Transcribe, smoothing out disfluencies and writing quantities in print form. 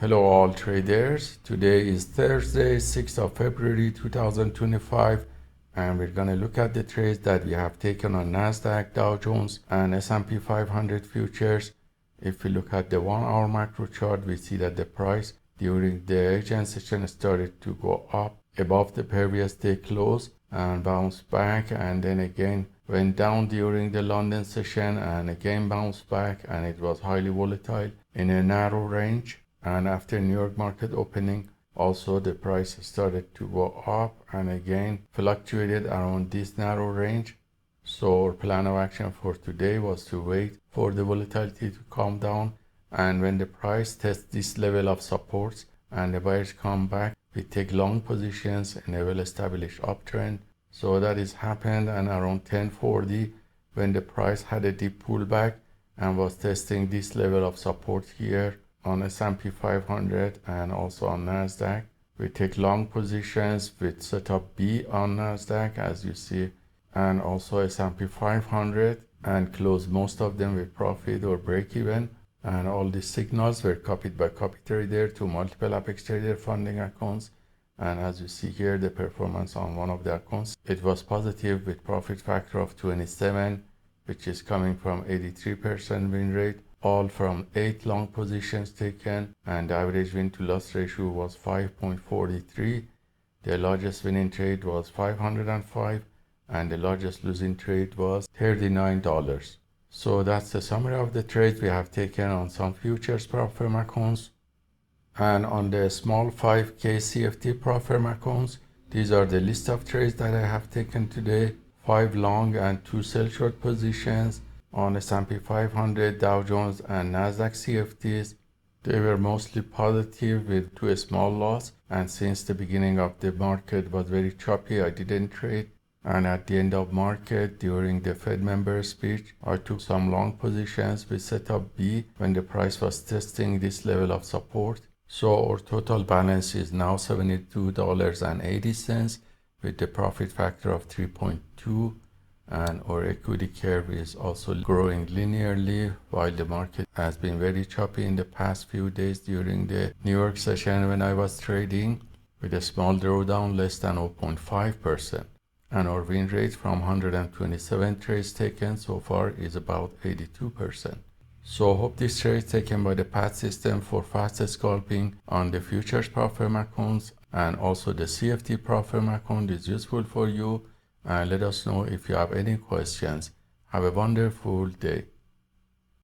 Hello all traders. Today is Thursday, 6th of February 2025, and we're going to look at the trades that we have taken on Nasdaq, Dow Jones and S&P 500 futures. If we look at the 1 hour macro chart, we see that the price during the Asian session started to go up above the previous day close and bounced back, and then again went down during the London session and again bounced back, and it was highly volatile in a narrow range. And after New York market opening, also the price started to go up and again fluctuated around this narrow range. So our plan of action for today was to wait for the volatility to calm down, and when the price tests this level of supports and the buyers come back, we take long positions in a well-established uptrend. So that is happened, and around 10:40 when the price had a deep pullback and was testing this level of support here on S&P 500 and also on Nasdaq. We take long positions with setup B on Nasdaq, as you see, and also S&P 500, and close most of them with profit or break even. And all these signals were copied by copy trader to multiple Apex Trader funding accounts. And as you see here, the performance on one of the accounts, it was positive with profit factor of 27, which is coming from 83% win rate, all from 8 long positions taken, and the average win to loss ratio was 5.43. The largest winning trade was 505, and the largest losing trade was $39. So that's the summary of the trades we have taken on some futures prop firm accounts. And on the small 5K CFD prop firm accounts, these are the list of trades that I have taken today: 5 long and 2 sell short positions on S&P 500, Dow Jones and Nasdaq CFDs. They were mostly positive with 2 small loss, and since the beginning of the market was very choppy, I didn't trade. And at the end of market, during the Fed member speech, I took some long positions with setup B when the price was testing this level of support. So our total balance is now $72.80 with the profit factor of 3.2. And our equity curve is also growing linearly, while the market has been very choppy in the past few days during the New York session when I was trading, with a small drawdown less than 0.5%. And our win rate from 127 trades taken so far is about 82%. So hope this trade taken by the PAAT system for fast scalping on the futures prop firm accounts and also the CFD prop firm account is useful for you. And let us know if you have any questions. Have a wonderful day.